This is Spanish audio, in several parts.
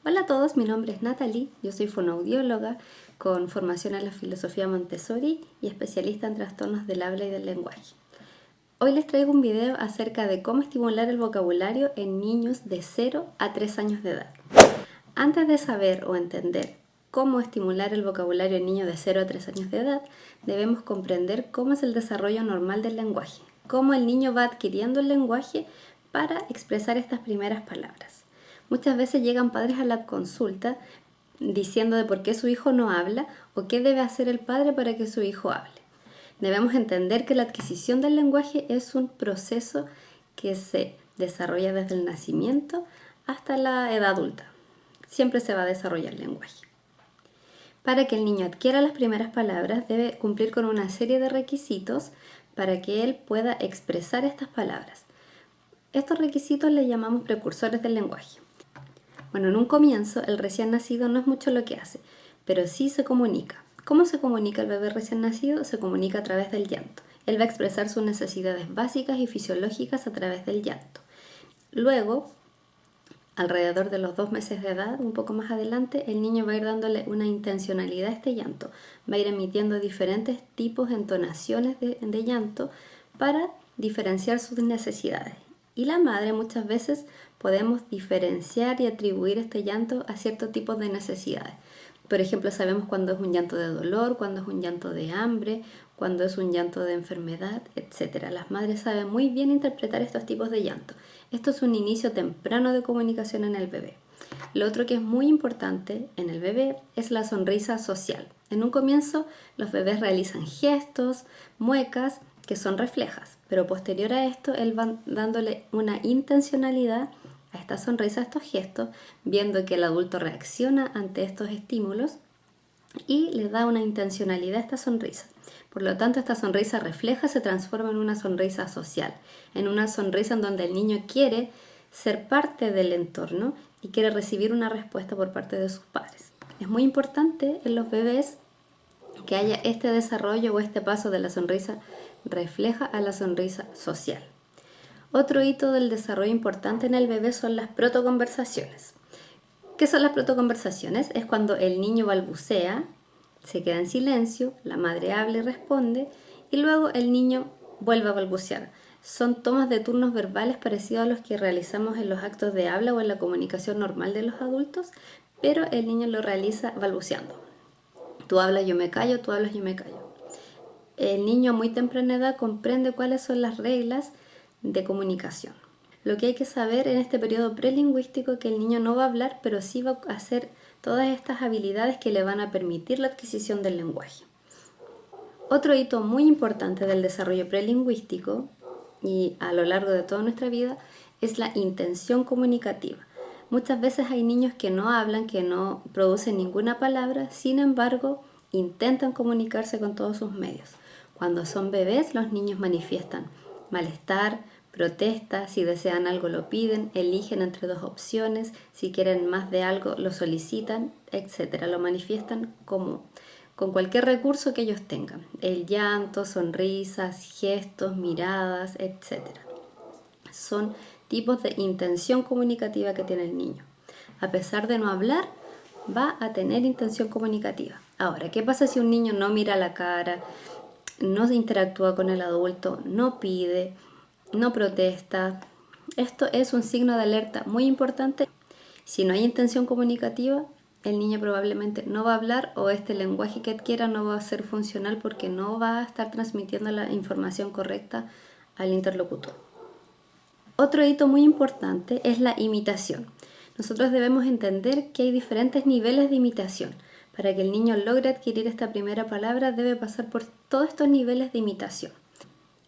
Hola a todos, mi nombre es Natalie, yo soy fonoaudióloga con formación en la filosofía Montessori y especialista en trastornos del habla y del lenguaje. Hoy les traigo un video acerca de cómo estimular el vocabulario en niños de 0 a 3 años de edad. Antes de saber o entender cómo estimular el vocabulario en niños de 0 a 3 años de edad, debemos comprender cómo es el desarrollo normal del lenguaje, cómo el niño va adquiriendo el lenguaje para expresar estas primeras palabras. Muchas veces llegan padres a la consulta diciendo de por qué su hijo no habla o qué debe hacer el padre para que su hijo hable. Debemos entender que la adquisición del lenguaje es un proceso que se desarrolla desde el nacimiento hasta la edad adulta. Siempre se va a desarrollar el lenguaje. Para que el niño adquiera las primeras palabras, debe cumplir con una serie de requisitos para que él pueda expresar estas palabras. Estos requisitos les llamamos precursores del lenguaje. Bueno, en un comienzo el recién nacido no es mucho lo que hace, pero sí se comunica. ¿Cómo se comunica el bebé recién nacido? Se comunica a través del llanto. Él va a expresar sus necesidades básicas y fisiológicas a través del llanto. Luego, alrededor de los 2 meses de edad, un poco más adelante, el niño va a ir dándole una intencionalidad a este llanto. Va a ir emitiendo diferentes tipos de entonaciones de llanto para diferenciar sus necesidades. Y la madre muchas veces podemos diferenciar y atribuir este llanto a ciertos tipos de necesidades. Por ejemplo, sabemos cuando es un llanto de dolor, cuando es un llanto de hambre, cuando es un llanto de enfermedad, etc. Las madres saben muy bien interpretar estos tipos de llanto. Esto es un inicio temprano de comunicación en el bebé. Lo otro que es muy importante en el bebé es la sonrisa social. En un comienzo, los bebés realizan gestos, muecas, que son reflejas, pero posterior a esto, él va dándole una intencionalidad a esta sonrisa, a estos gestos, viendo que el adulto reacciona ante estos estímulos y le da una intencionalidad a esta sonrisa. Por lo tanto, esta sonrisa refleja se transforma en una sonrisa social, en una sonrisa en donde el niño quiere ser parte del entorno y quiere recibir una respuesta por parte de sus padres. Es muy importante en los bebés que haya este desarrollo o este paso de la sonrisa refleja a la sonrisa social. Otro hito del desarrollo importante en el bebé son las protoconversaciones. ¿Qué son las protoconversaciones? Es cuando el niño balbucea, se queda en silencio, la madre habla y responde, y luego el niño vuelve a balbucear. Son tomas de turnos verbales parecidos a los que realizamos en los actos de habla o en la comunicación normal de los adultos, pero el niño lo realiza balbuceando. Tú hablas, yo me callo, tú hablas, yo me callo. El niño a muy temprana edad comprende cuáles son las reglas de comunicación. Lo que hay que saber en este periodo prelingüístico es que el niño no va a hablar, pero sí va a hacer todas estas habilidades que le van a permitir la adquisición del lenguaje. Otro hito muy importante del desarrollo prelingüístico y a lo largo de toda nuestra vida es la intención comunicativa. Muchas veces hay niños que no hablan, que no producen ninguna palabra, sin embargo, intentan comunicarse con todos sus medios. Cuando son bebés, los niños manifiestan malestar, protesta, si desean algo lo piden, eligen entre 2 opciones, si quieren más de algo lo solicitan, etc. Lo manifiestan con cualquier recurso que ellos tengan. El llanto, sonrisas, gestos, miradas, etc. Son tipos de intención comunicativa que tiene el niño. A pesar de no hablar, va a tener intención comunicativa. Ahora, ¿qué pasa si un niño no mira la cara, no interactúa con el adulto, no pide, no protesta? Esto es un signo de alerta muy importante. Si no hay intención comunicativa, el niño probablemente no va a hablar o este lenguaje que adquiera no va a ser funcional porque no va a estar transmitiendo la información correcta al interlocutor. Otro hito muy importante es la imitación. Nosotros debemos entender que hay diferentes niveles de imitación. Para que el niño logre adquirir esta primera palabra debe pasar por todos estos niveles de imitación.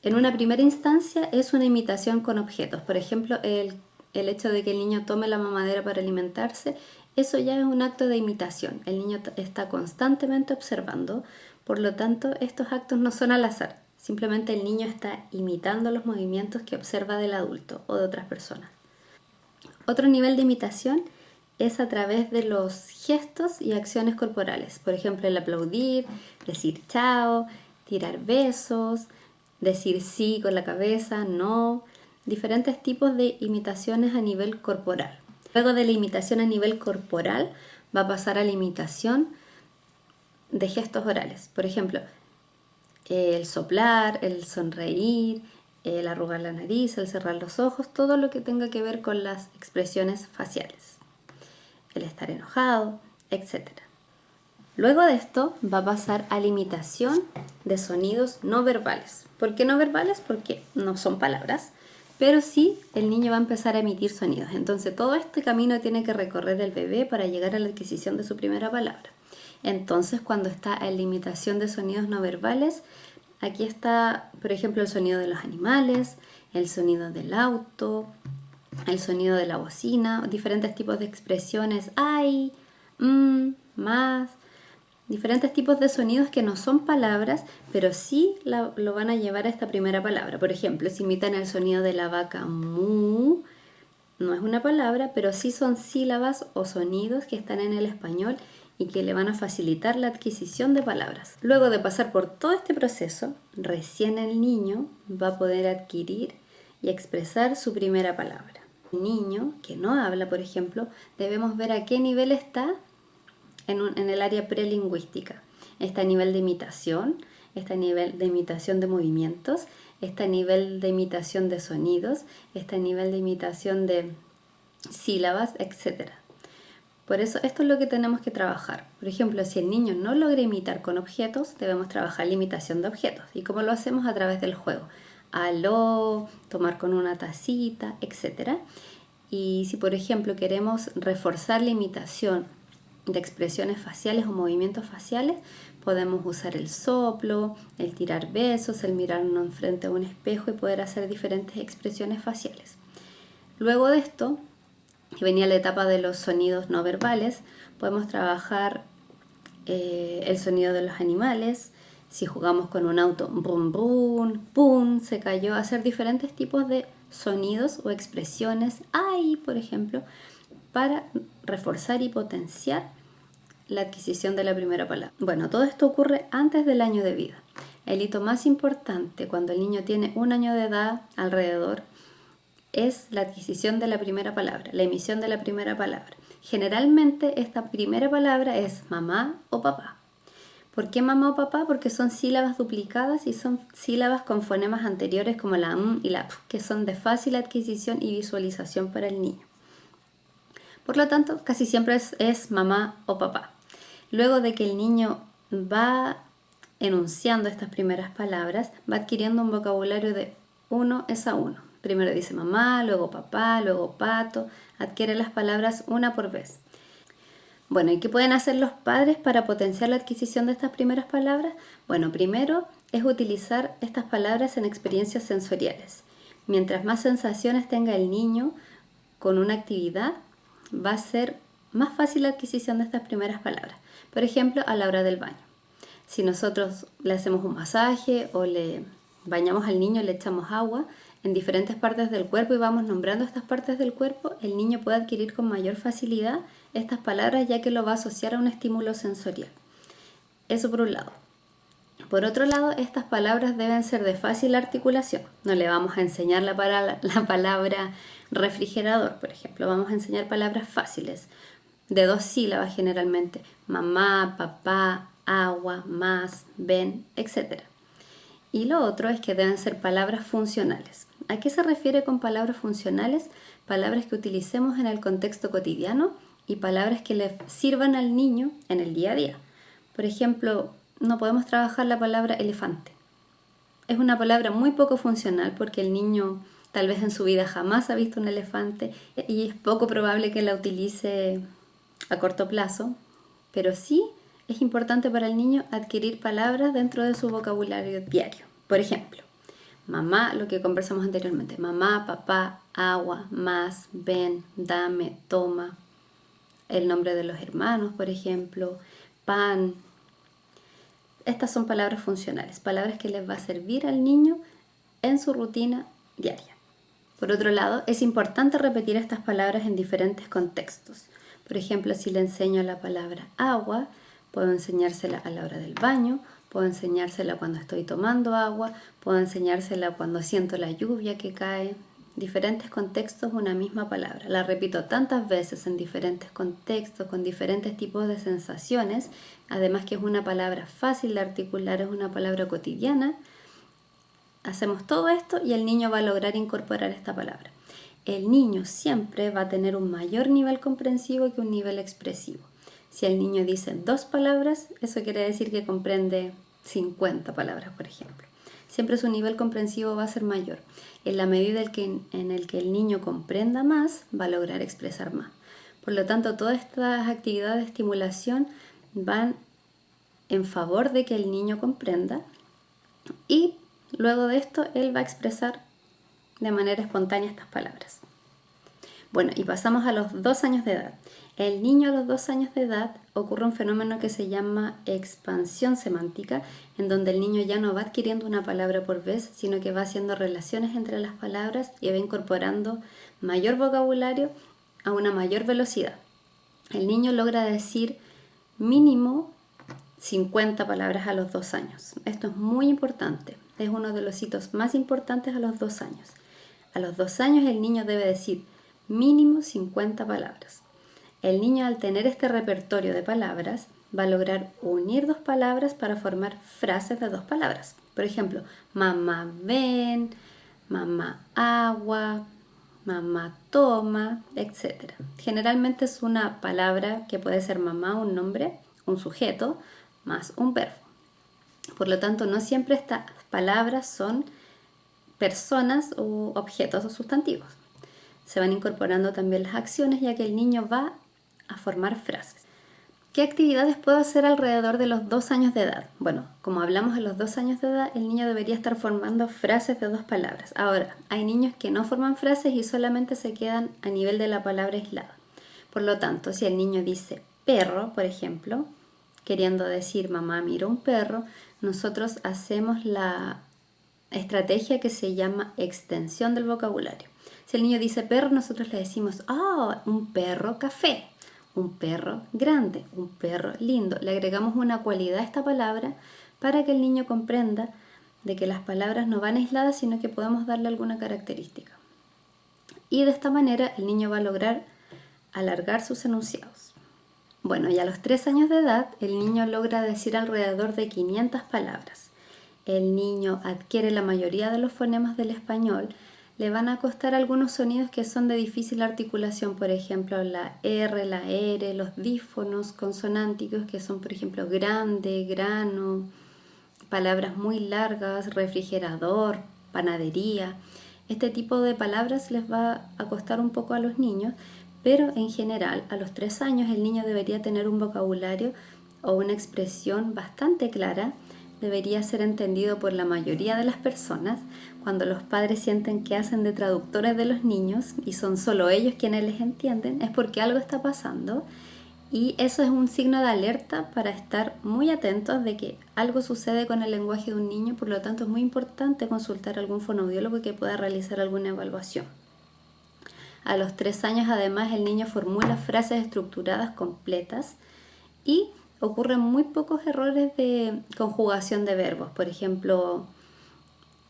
En una primera instancia es una imitación con objetos. Por ejemplo, el hecho de que el niño tome la mamadera para alimentarse, eso ya es un acto de imitación. El niño está constantemente observando, por lo tanto estos actos no son al azar. Simplemente el niño está imitando los movimientos que observa del adulto o de otras personas. Otro nivel de imitación es a través de los gestos y acciones corporales. Por ejemplo, el aplaudir, decir chao, tirar besos, decir sí con la cabeza, no. Diferentes tipos de imitaciones a nivel corporal. Luego de la imitación a nivel corporal, va a pasar a la imitación de gestos orales. Por ejemplo, el soplar, el sonreír, el arrugar la nariz, el cerrar los ojos, todo lo que tenga que ver con las expresiones faciales. El estar enojado, etc. Luego de esto va a pasar a la imitación de sonidos no verbales. ¿Por qué no verbales? Porque no son palabras, pero sí el niño va a empezar a emitir sonidos. Entonces todo este camino tiene que recorrer el bebé para llegar a la adquisición de su primera palabra. Entonces cuando está en la imitación de sonidos no verbales, aquí está, por ejemplo, el sonido de los animales, el sonido del auto, el sonido de la bocina, diferentes tipos de expresiones, ay, más, diferentes tipos de sonidos que no son palabras, pero sí lo van a llevar a esta primera palabra. Por ejemplo, si imitan el sonido de la vaca mu, no es una palabra, pero sí son sílabas o sonidos que están en el español y que le van a facilitar la adquisición de palabras. Luego de pasar por todo este proceso, recién el niño va a poder adquirir y expresar su primera palabra. El niño que no habla, por ejemplo, debemos ver a qué nivel está en el área prelingüística. Está a nivel de imitación, está a nivel de imitación de movimientos, está a nivel de imitación de sonidos, está a nivel de imitación de sílabas, etc. Por eso esto es lo que tenemos que trabajar. Por ejemplo, si el niño no logra imitar con objetos, debemos trabajar la imitación de objetos. ¿Y cómo lo hacemos? A través del juego. Aló, tomar con una tacita, etc. Y si, por ejemplo, queremos reforzar la imitación de expresiones faciales o movimientos faciales, podemos usar el soplo, el tirar besos, el mirarnos enfrente a un espejo y poder hacer diferentes expresiones faciales. Luego de esto, que venía la etapa de los sonidos no verbales, podemos trabajar el sonido de los animales. Si jugamos con un auto, brum brum, pum, se cayó, hacer diferentes tipos de sonidos o expresiones, ay, por ejemplo, para reforzar y potenciar la adquisición de la primera palabra. Bueno, todo esto ocurre antes del año de vida. El hito más importante cuando el niño tiene 1 año de edad alrededor es la adquisición de la primera palabra, la emisión de la primera palabra. Generalmente esta primera palabra es mamá o papá. ¿Por qué mamá o papá? Porque son sílabas duplicadas y son sílabas con fonemas anteriores como la m y la p, que son de fácil adquisición y visualización para el niño. Por lo tanto, casi siempre es mamá o papá. Luego de que el niño va enunciando estas primeras palabras, va adquiriendo un vocabulario de 1 es a 1. Primero dice mamá, luego papá, luego pato, adquiere las palabras una por vez. Bueno, ¿y qué pueden hacer los padres para potenciar la adquisición de estas primeras palabras? Bueno, primero es utilizar estas palabras en experiencias sensoriales. Mientras más sensaciones tenga el niño con una actividad, va a ser más fácil la adquisición de estas primeras palabras. Por ejemplo, a la hora del baño. Si nosotros le hacemos un masaje o le bañamos al niño, le echamos agua en diferentes partes del cuerpo y vamos nombrando estas partes del cuerpo, el niño puede adquirir con mayor facilidad estas palabras ya que lo va a asociar a un estímulo sensorial. Eso por un lado. Por otro lado, estas palabras deben ser de fácil articulación. No le vamos a enseñar la palabra refrigerador, por ejemplo. Vamos a enseñar palabras fáciles, de 2 sílabas generalmente. Mamá, papá, agua, más, ven, etc. Y lo otro es que deben ser palabras funcionales. ¿A qué se refiere con palabras funcionales? Palabras que utilicemos en el contexto cotidiano y palabras que le sirvan al niño en el día a día. Por ejemplo, no podemos trabajar la palabra elefante. Es una palabra muy poco funcional porque el niño tal vez en su vida jamás ha visto un elefante y es poco probable que la utilice a corto plazo, pero sí es importante para el niño adquirir palabras dentro de su vocabulario diario. Por ejemplo, mamá, lo que conversamos anteriormente, mamá, papá, agua, más, ven, dame, toma, el nombre de los hermanos, por ejemplo, pan. Estas son palabras funcionales, palabras que les va a servir al niño en su rutina diaria. Por otro lado, es importante repetir estas palabras en diferentes contextos. Por ejemplo, si le enseño la palabra agua, puedo enseñársela a la hora del baño, puedo enseñársela cuando estoy tomando agua, puedo enseñársela cuando siento la lluvia que cae diferentes contextos una misma palabra. La repito tantas veces en diferentes contextos, con diferentes tipos de sensaciones, además que es una palabra fácil de articular, es una palabra cotidiana. Hacemos todo esto y el niño va a lograr incorporar esta palabra. El niño siempre va a tener un mayor nivel comprensivo que un nivel expresivo. Si el niño dice 2 palabras, eso quiere decir que comprende 50 palabras, por ejemplo. Siempre su nivel comprensivo va a ser mayor. En la medida en el que el niño comprenda más, va a lograr expresar más. Por lo tanto, todas estas actividades de estimulación van en favor de que el niño comprenda y luego de esto él va a expresar de manera espontánea estas palabras. Bueno, y pasamos a los 2 años de edad. El niño a los 2 años de edad ocurre un fenómeno que se llama expansión semántica, en donde el niño ya no va adquiriendo una palabra por vez, sino que va haciendo relaciones entre las palabras y va incorporando mayor vocabulario a una mayor velocidad. El niño logra decir mínimo 50 palabras a los 2 años. Esto es muy importante. Es uno de los hitos más importantes a los 2 años. A los 2 años el niño debe decir mínimo 50 palabras. El niño, al tener este repertorio de palabras, va a lograr unir 2 palabras para formar frases de 2 palabras. Por ejemplo, mamá ven, mamá agua, mamá toma, etc. Generalmente es una palabra que puede ser mamá, un nombre, un sujeto, más un verbo. Por lo tanto, no siempre estas palabras son personas u objetos o sustantivos. Se van incorporando también las acciones, ya que el niño va a formar frases. ¿Qué actividades puedo hacer alrededor de los 2 años de edad? Bueno, como hablamos a los 2 años de edad, el niño debería estar formando frases de 2 palabras. Ahora, hay niños que no forman frases y solamente se quedan a nivel de la palabra aislada. Por lo tanto, si el niño dice perro, por ejemplo, queriendo decir mamá mira un perro, nosotros hacemos la estrategia que se llama extensión del vocabulario. Si el niño dice perro, nosotros le decimos, un perro café, un perro grande, un perro lindo. Le agregamos una cualidad a esta palabra para que el niño comprenda de que las palabras no van aisladas, sino que podemos darle alguna característica. Y de esta manera el niño va a lograr alargar sus enunciados. Bueno, y a los 3 años de edad, el niño logra decir alrededor de 500 palabras. El niño adquiere la mayoría de los fonemas del español. Le van a costar algunos sonidos que son de difícil articulación, por ejemplo la R, la R, los dífonos consonánticos que son, por ejemplo, grande, grano, palabras muy largas, refrigerador, panadería. Este tipo de palabras les va a costar un poco a los niños, pero en general a los 3 años el niño debería tener un vocabulario o una expresión bastante clara. Debería ser entendido por la mayoría de las personas. Cuando los padres sienten que hacen de traductores de los niños y son solo ellos quienes les entienden, es porque algo está pasando y eso es un signo de alerta para estar muy atentos de que algo sucede con el lenguaje de un niño. Por lo tanto, es muy importante consultar a algún fonoaudiólogo que pueda realizar alguna evaluación. A los 3 años, además, el niño formula frases estructuradas completas y ocurren muy pocos errores de conjugación de verbos. Por ejemplo,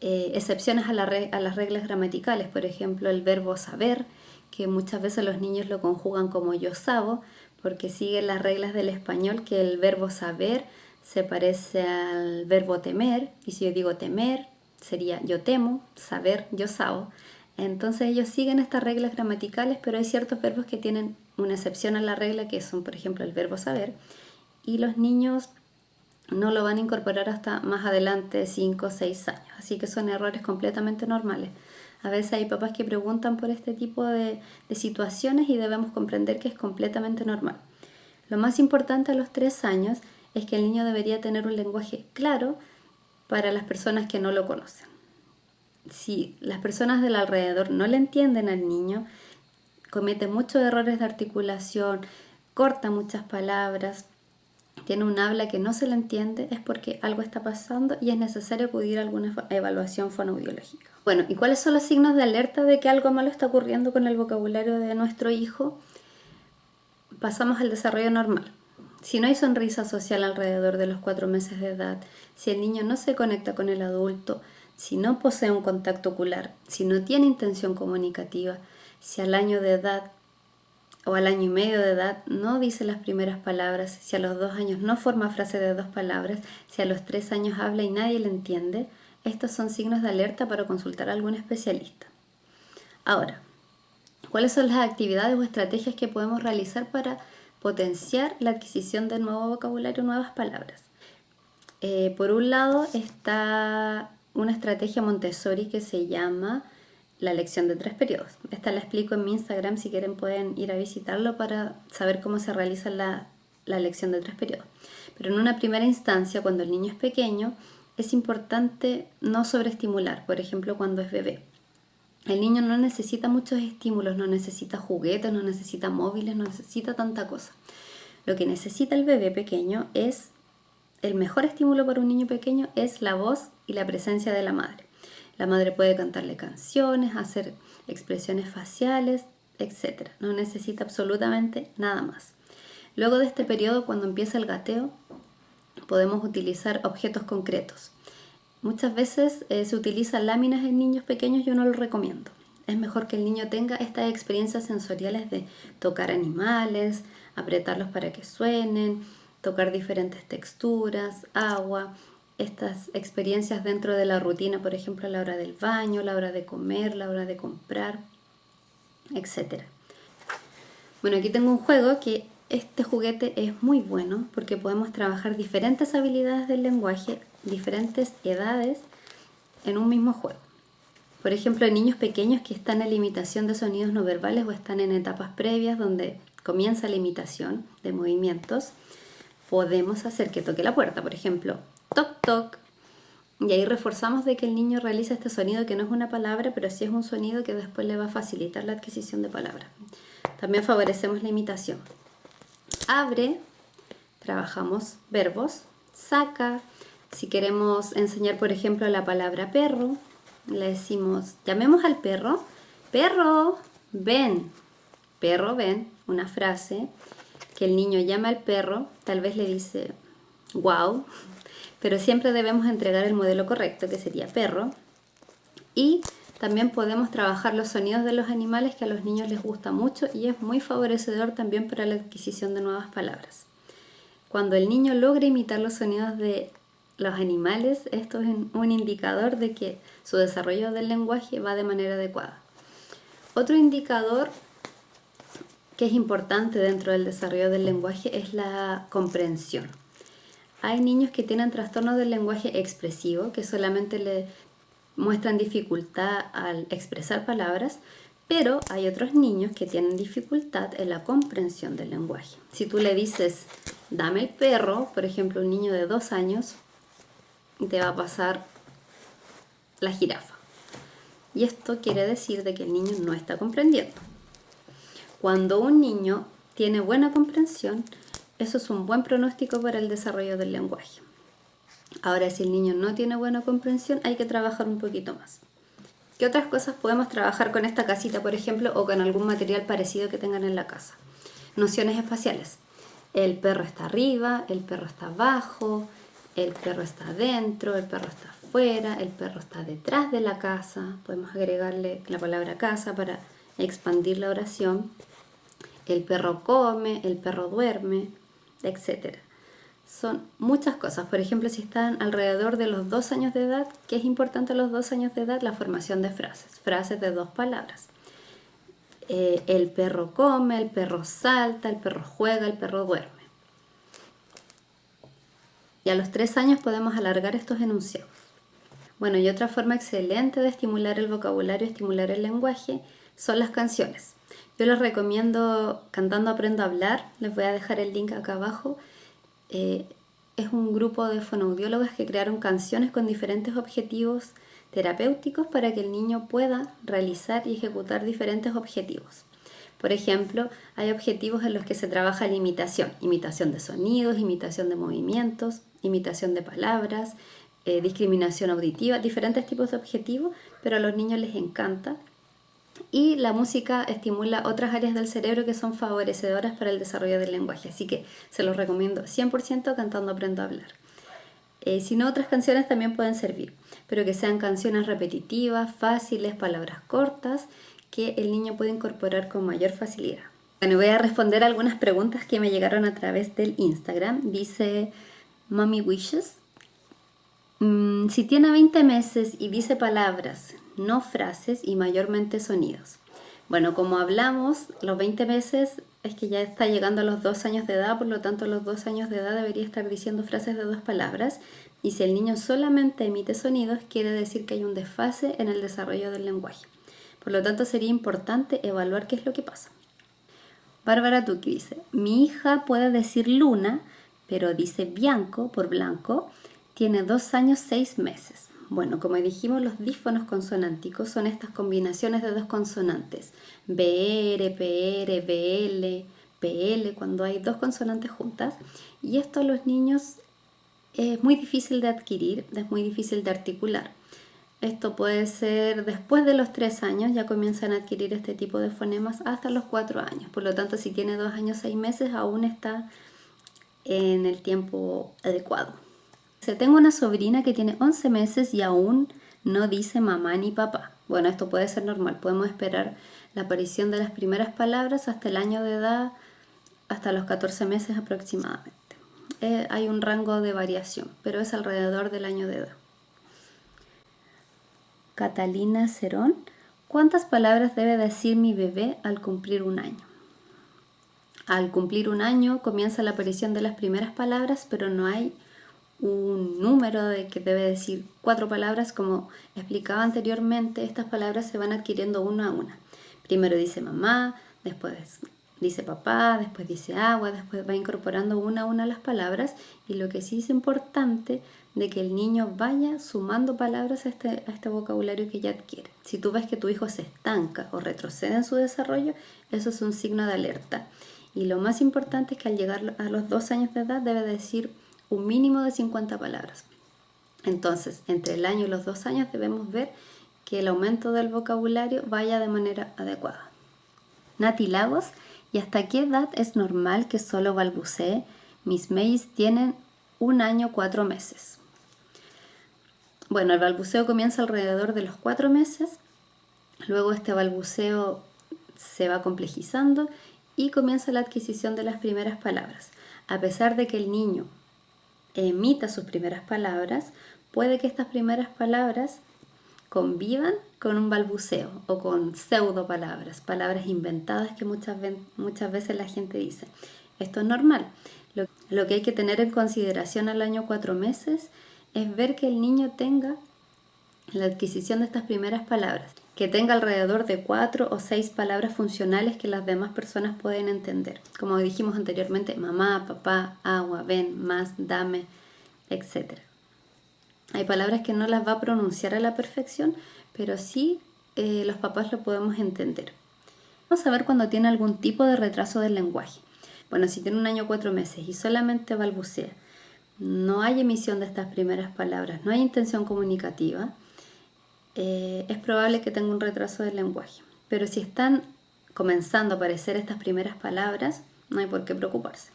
excepciones a las reglas gramaticales. Por ejemplo, el verbo saber, que muchas veces los niños lo conjugan como yo sabo, porque siguen las reglas del español, que el verbo saber se parece al verbo temer. Y si yo digo temer, sería yo temo, saber, yo sabo. Entonces ellos siguen estas reglas gramaticales, pero hay ciertos verbos que tienen una excepción a la regla, que son, por ejemplo, el verbo saber. Y los niños no lo van a incorporar hasta más adelante, 5 o 6 años. Así que son errores completamente normales. A veces hay papás que preguntan por este tipo de situaciones y debemos comprender que es completamente normal. Lo más importante a los 3 años es que el niño debería tener un lenguaje claro para las personas que no lo conocen. Si las personas del alrededor no le entienden al niño, comete muchos errores de articulación, corta muchas palabras, tiene un habla que no se le entiende, es porque algo está pasando y es necesario acudir a alguna evaluación fonoaudiológica. Bueno, ¿y cuáles son los signos de alerta de que algo malo está ocurriendo con el vocabulario de nuestro hijo? Pasamos al desarrollo normal. Si no hay sonrisa social alrededor de los 4 meses de edad, si el niño no se conecta con el adulto, si no posee un contacto ocular, si no tiene intención comunicativa, si al año de edad o al año y medio de edad no dice las primeras palabras, si a los 2 años no forma frase de 2 palabras, si a los 3 años habla y nadie le entiende, estos son signos de alerta para consultar a algún especialista. Ahora, ¿cuáles son las actividades o estrategias que podemos realizar para potenciar la adquisición de nuevo vocabulario, nuevas palabras? Por un lado está una estrategia Montessori que se llama la lección de 3 periodos. Esta la explico en mi Instagram, si quieren pueden ir a visitarlo para saber cómo se realiza la lección de 3 periodos. Pero en una primera instancia, cuando el niño es pequeño, es importante no sobreestimular, por ejemplo cuando es bebé. El niño no necesita muchos estímulos, no necesita juguetes, no necesita móviles, no necesita tanta cosa. Lo que necesita el bebé pequeño es, el mejor estímulo para un niño pequeño es la voz y la presencia de la madre. La madre puede cantarle canciones, hacer expresiones faciales, etc. No necesita absolutamente nada más. Luego de este periodo, cuando empieza el gateo, podemos utilizar objetos concretos. Muchas veces se utilizan láminas en niños pequeños, yo no lo recomiendo. Es mejor que el niño tenga estas experiencias sensoriales de tocar animales, apretarlos para que suenen, tocar diferentes texturas, agua, estas experiencias dentro de la rutina, por ejemplo, a la hora del baño, la hora de comer, la hora de comprar, etc. Bueno, aquí tengo un juego que este juguete es muy bueno porque podemos trabajar diferentes habilidades del lenguaje, diferentes edades en un mismo juego. Por ejemplo, en niños pequeños que están en la imitación de sonidos no verbales o están en etapas previas donde comienza la imitación de movimientos, podemos hacer que toque la puerta, por ejemplo, toc toc, y ahí reforzamos de que el niño realiza este sonido que no es una palabra, pero sí es un sonido que después le va a facilitar la adquisición de palabras. También favorecemos la imitación. Abre, trabajamos verbos, saca. Si queremos enseñar, por ejemplo, la palabra perro, le decimos, llamemos al perro, perro, ven, una frase que el niño llama al perro, tal vez le dice, wow, pero siempre debemos entregar el modelo correcto, que sería perro. Y también podemos trabajar los sonidos de los animales, que a los niños les gusta mucho y es muy favorecedor también para la adquisición de nuevas palabras. Cuando el niño logra imitar los sonidos de los animales, esto es un indicador de que su desarrollo del lenguaje va de manera adecuada. Otro indicador que es importante dentro del desarrollo del lenguaje es la comprensión. Hay niños que tienen trastornos del lenguaje expresivo, que solamente le muestran dificultad al expresar palabras, pero hay otros niños que tienen dificultad en la comprensión del lenguaje. Si tú le dices, dame el perro, por ejemplo, un niño de 2 años, te va a pasar la jirafa. Y esto quiere decir de que el niño no está comprendiendo. Cuando un niño tiene buena comprensión, eso es un buen pronóstico para el desarrollo del lenguaje. Ahora, si el niño no tiene buena comprensión, hay que trabajar un poquito más. ¿Qué otras cosas podemos trabajar con esta casita, por ejemplo, o con algún material parecido que tengan en la casa? Nociones espaciales. El perro está arriba, el perro está abajo, el perro está adentro, el perro está afuera, el perro está detrás de la casa. Podemos agregarle la palabra casa para expandir la oración. El perro come, el perro duerme, etc. Son muchas cosas. Por ejemplo, si están alrededor de los 2 años de edad, ¿qué es importante a los 2 años de edad? La formación de frases. Frases de 2 palabras. El perro come, el perro salta, el perro juega, el perro duerme. Y a los 3 años podemos alargar estos enunciados. Bueno, y otra forma excelente de estimular el vocabulario, estimular el lenguaje, son las canciones. Yo les recomiendo Cantando Aprendo a Hablar, les voy a dejar el link acá abajo. Es un grupo de fonoaudiólogas que crearon canciones con diferentes objetivos terapéuticos para que el niño pueda realizar y ejecutar diferentes objetivos. Por ejemplo, hay objetivos en los que se trabaja la imitación de sonidos, imitación de movimientos, imitación de palabras, discriminación auditiva, diferentes tipos de objetivos, pero a los niños les encanta. Y la música estimula otras áreas del cerebro que son favorecedoras para el desarrollo del lenguaje. Así que se los recomiendo 100% Cantando Aprendo a Hablar. Si no, otras canciones también pueden servir, pero que sean canciones repetitivas, fáciles, palabras cortas, que el niño puede incorporar con mayor facilidad. Bueno, voy a responder algunas preguntas que me llegaron a través del Instagram. Dice Mommy Wishes. Si tiene 20 meses y dice palabras, no frases y mayormente sonidos. Bueno, como hablamos, los 20 meses es que ya está llegando a los 2 años de edad, por lo tanto a los 2 años de edad debería estar diciendo frases de 2 palabras. Y si el niño solamente emite sonidos, quiere decir que hay un desfase en el desarrollo del lenguaje. Por lo tanto, sería importante evaluar qué es lo que pasa. Bárbara Tuki dice, mi hija puede decir luna, pero dice bianco por blanco, tiene 2 años 6 meses. Bueno, como dijimos, los dífonos consonánticos son estas combinaciones de dos consonantes, BR, PR, BL, PL, cuando hay dos consonantes juntas. Y esto a los niños es muy difícil de adquirir, es muy difícil de articular. Esto puede ser después de los 3 años, ya comienzan a adquirir este tipo de fonemas hasta los 4 años. Por lo tanto, si tiene 2 años 6 meses, aún está en el tiempo adecuado. Tengo una sobrina que tiene 11 meses y aún no dice mamá ni papá. Bueno, esto puede ser normal. Podemos esperar la aparición de las primeras palabras hasta el año de edad, hasta los 14 meses aproximadamente. Hay un rango de variación, pero es alrededor del año de edad. Catalina Cerón, ¿cuántas palabras debe decir mi bebé al cumplir 1 año? Al cumplir 1 año comienza la aparición de las primeras palabras, pero no hay un número de que debe decir 4 palabras. Como explicaba anteriormente, estas palabras se van adquiriendo una a una. Primero dice mamá, después dice papá, después dice agua, después va incorporando una a una las palabras. Y lo que sí es importante de que el niño vaya sumando palabras a este vocabulario que ya adquiere. Si tú ves que tu hijo se estanca o retrocede en su desarrollo, eso es un signo de alerta. Y lo más importante es que al llegar a los 2 años de edad debe decir un mínimo de 50 palabras. Entonces, entre el año y los 2 años debemos ver que el aumento del vocabulario vaya de manera adecuada. Nati Lagos, ¿y hasta qué edad es normal que solo balbucee? Mis mellis tienen 1 año 4 meses. Bueno, el balbuceo comienza alrededor de los 4 meses, luego este balbuceo se va complejizando y comienza la adquisición de las primeras palabras. A pesar de que el niño emita sus primeras palabras, puede que estas primeras palabras convivan con un balbuceo o con pseudo palabras inventadas que muchas veces la gente dice. Esto es normal. Lo que hay que tener en consideración al año 4 meses es ver que el niño tenga la adquisición de estas primeras palabras, que tenga alrededor de 4 o 6 palabras funcionales que las demás personas pueden entender. Como dijimos anteriormente, mamá, papá, agua, ven, más, dame, etc. Hay palabras que no las va a pronunciar a la perfección, pero sí los papás lo podemos entender. Vamos a ver cuando tiene algún tipo de retraso del lenguaje. Bueno, si tiene 1 año 4 meses y solamente balbucea, no hay emisión de estas primeras palabras, no hay intención comunicativa, es probable que tenga un retraso del lenguaje. Pero si están comenzando a aparecer estas primeras palabras, no hay por qué preocuparse.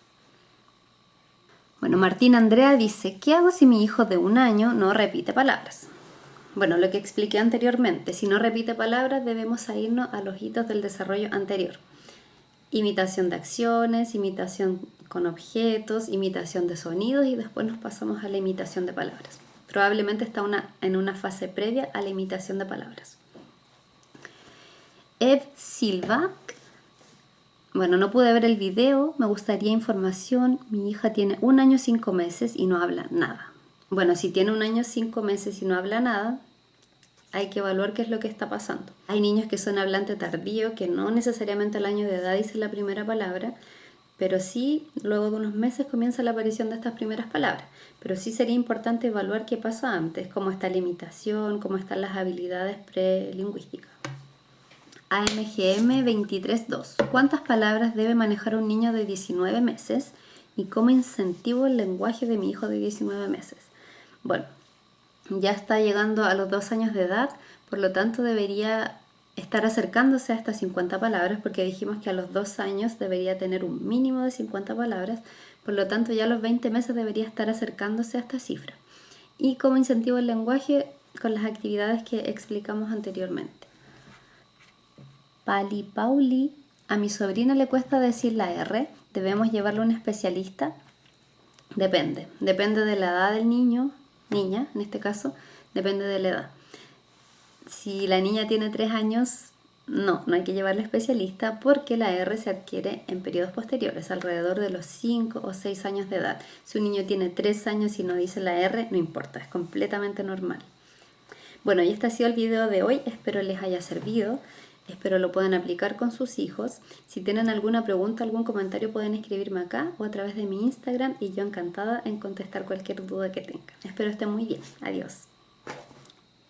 Bueno, Martín Andrea dice, ¿qué hago si mi hijo de 1 año no repite palabras? Bueno, lo que expliqué anteriormente, si no repite palabras debemos irnos a los hitos del desarrollo anterior. Imitación de acciones, imitación con objetos, imitación de sonidos y después nos pasamos a la imitación de palabras. Probablemente está en una fase previa a la imitación de palabras. Eve Silva, bueno, no pude ver el video, me gustaría información. Mi hija tiene 1 año 5 meses y no habla nada. Bueno, si tiene 1 año 5 meses y no habla nada, hay que evaluar qué es lo que está pasando. Hay niños que son hablantes tardíos, que no necesariamente al año de edad dicen la primera palabra, pero sí, luego de unos meses comienza la aparición de estas primeras palabras. Pero sí sería importante evaluar qué pasa antes, cómo está la imitación, cómo están las habilidades prelingüísticas. AMGM 23.2. ¿Cuántas palabras debe manejar un niño de 19 meses? ¿Y cómo incentivo el lenguaje de mi hijo de 19 meses? Bueno, ya está llegando a los 2 años de edad, por lo tanto debería estar acercándose a estas 50 palabras, porque dijimos que a los 2 años debería tener un mínimo de 50 palabras, por lo tanto ya a los 20 meses debería estar acercándose a esta cifra. y cómo incentivo el lenguaje con las actividades que explicamos anteriormente. Pali Pauli, a mi sobrino le cuesta decir la R, ¿debemos llevarlo a un especialista? Depende de la edad del niño, niña en este caso, depende de la edad. Si la niña tiene 3 años, no hay que llevarla a especialista porque la R se adquiere en periodos posteriores, alrededor de los 5 o 6 años de edad. Si un niño tiene 3 años y no dice la R, no importa, es completamente normal. Bueno, y este ha sido el video de hoy, espero les haya servido, espero lo puedan aplicar con sus hijos. Si tienen alguna pregunta, algún comentario pueden escribirme acá o a través de mi Instagram y yo encantada en contestar cualquier duda que tengan. Espero estén muy bien, adiós.